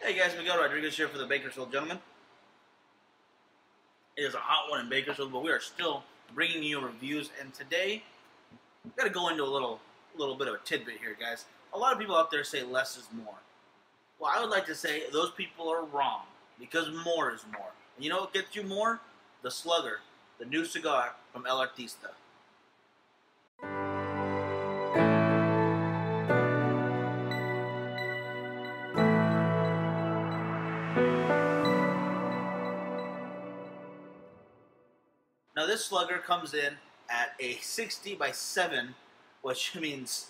Hey guys, Miguel Rodriguez here for the Bakersfield Gentlemen. It is a hot one in Bakersfield, but we are still bringing you reviews. And today, we've got to go into a little bit of a tidbit here, guys. A lot of people out there say less is more. Well, I would like to say those people are wrong, because more is more. And you know what gets you more? The Slugger, the new cigar from El Artista. Now this Slugger comes in at a 60 by 7, which means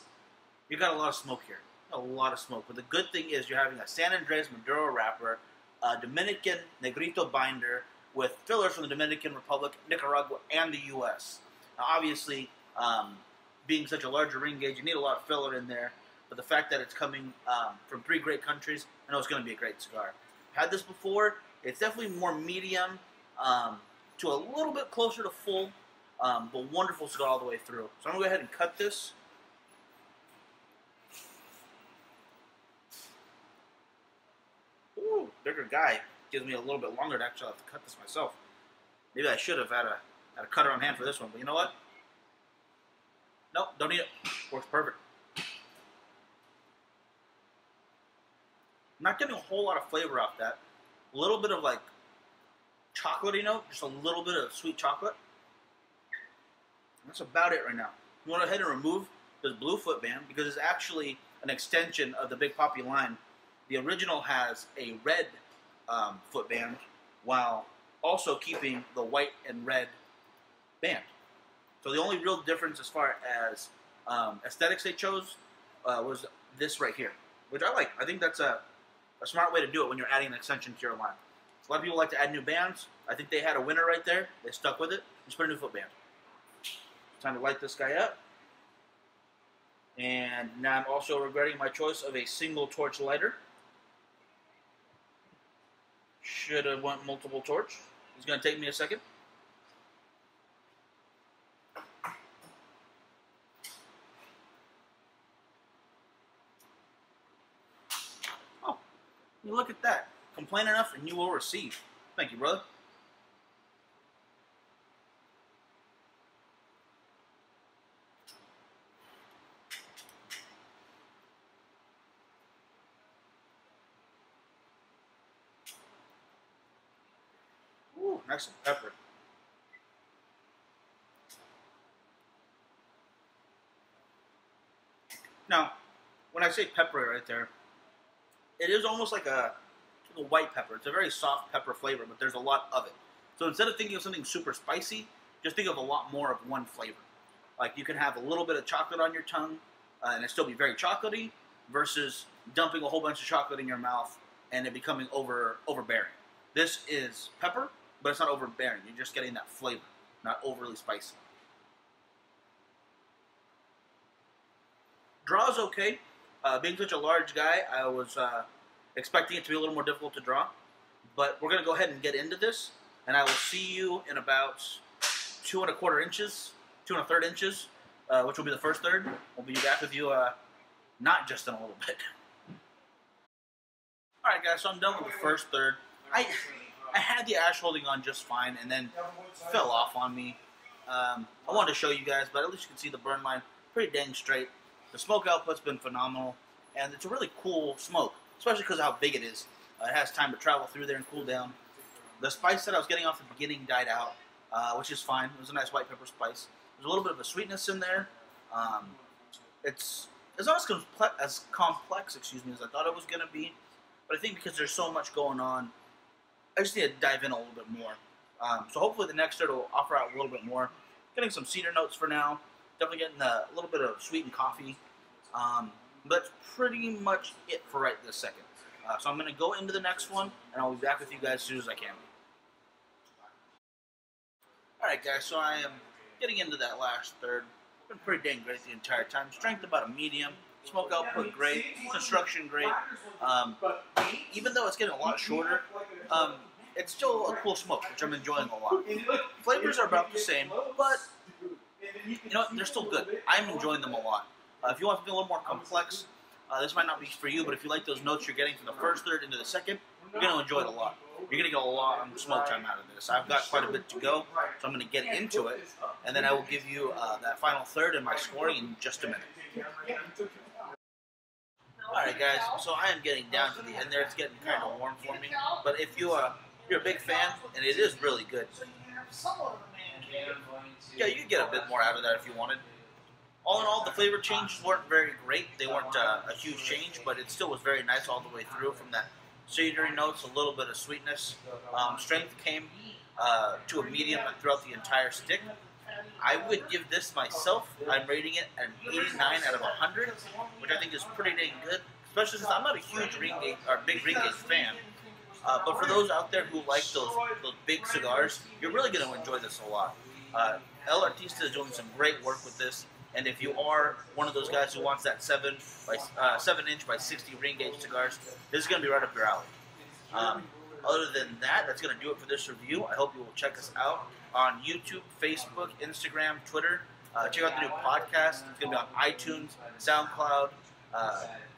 you got a lot of smoke here. A lot of smoke. But the good thing is you're having a San Andres Maduro wrapper, a Dominican Negrito binder with fillers from the Dominican Republic, Nicaragua, and the U.S. Now obviously, being such a larger ring gauge, you need a lot of filler in there. But the fact that it's coming from 3 great countries, I know it's going to be a great cigar. I've had this before. It's definitely more medium. To a little bit closer to full, but wonderful cigar all the way through. So I'm going to go ahead and cut this. Ooh, bigger guy. Gives me a little bit longer to actually have to cut this myself. Maybe I should have had a cutter on hand for this one, but you know what? Nope, don't need it. Works perfect. I'm not getting a whole lot of flavor off that. A little bit of like chocolatey note, just a little bit of sweet chocolate. That's about it right now. I'm going to go ahead and remove this blue footband because it's actually an extension of the Big Papi line. The original has a red footband while also keeping the white and red band. So the only real difference as far as aesthetics they chose was this right here, which I like. I think that's a smart way to do it when you're adding an extension to your line. A lot of people like to add new bands. I think they had a winner right there. They stuck with it. Just put a new footband. Time to light this guy up. And now I'm also regretting my choice of a single torch lighter. Should have went multiple torch. It's going to take me a second. Oh, look at that. Complain enough and you will receive. Thank you, brother. Ooh, nice and peppery. Now, when I say peppery right there, it is almost like a white pepper. It's a very soft pepper flavor, but there's a lot of it. So instead of thinking of something super spicy, just think of a lot more of one flavor. Like you can have a little bit of chocolate on your tongue and it still be very chocolatey versus dumping a whole bunch of chocolate in your mouth and it becoming overbearing. This is pepper, but it's not overbearing. You're just getting that flavor, not overly spicy. Draw is okay. Being such a large guy, I was expecting it to be a little more difficult to draw, but we're going to go ahead and get into this, and I will see you in about 2 1/4 inches, 2 1/3 inches, which will be the first third. We'll be back with you not just in a little bit. Alright guys, so I'm done with the first third. I had the ash holding on just fine, and then fell off on me. I wanted to show you guys, but at least you can see the burn line pretty dang straight. The smoke output's been phenomenal, and it's a really cool smoke. Especially because of how big it is. It has time to travel through there and cool down. The spice that I was getting off the beginning died out, which is fine. It was a nice white pepper spice. There's a little bit of a sweetness in there. It's not as complex, as I thought it was going to be. But I think because there's so much going on, I just need to dive in a little bit more. So hopefully the next third will offer out a little bit more. Getting some cedar notes for now. Definitely getting a little bit of sweetened coffee. But that's pretty much it for right this second. So I'm going to go into the next one, and I'll be back with you guys as soon as I can. Alright guys, so I am getting into that last third. Been pretty dang great the entire time. Strength about a medium. Smoke output great. Construction great. Even though it's getting a lot shorter, it's still a cool smoke, which I'm enjoying a lot. Flavors are about the same, but you know what? They're still good. I'm enjoying them a lot. If you want something a little more complex, This might not be for you, but if you like those notes you're getting from the first third into the second, you're going to enjoy it a lot. You're going to get a lot of smoke time out of this. I've got quite a bit to go, so I'm going to get into it, and then I will give you that final third and my scoring in just a minute. Alright guys, so I am getting down to the end there. It's getting kind of warm for me, but if you're a big fan, and it is really good, yeah, you could get a bit more out of that if you wanted. All in all, the flavor changes weren't very great. They weren't a huge change, but it still was very nice all the way through. From that cedary notes, a little bit of sweetness. Strength came to a medium throughout the entire stick. I would give this myself, I'm rating it an 89 out of 100, which I think is pretty dang good, especially since I'm not a huge big ring gauge fan. But for those out there who like those big cigars, you're really going to enjoy this a lot. El Artista is doing some great work with this, and if you are one of those guys who wants that 7-inch by 60 ring gauge cigars, this is going to be right up your alley. Other than that, that's going to do it for this review. I hope you will check us out on YouTube, Facebook, Instagram, Twitter. Check out the new podcast. It's going to be on iTunes, SoundCloud,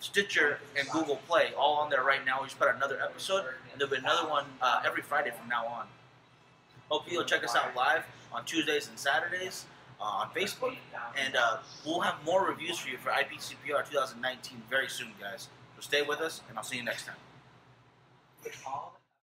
Stitcher, and Google Play, all on there right now. We just put out another episode, and there'll be another one every Friday from now on. Hope you'll check us out live on Tuesdays and Saturdays on Facebook, and we'll have more reviews for you for IPCPR 2019 very soon, guys. So stay with us, and I'll see you next time.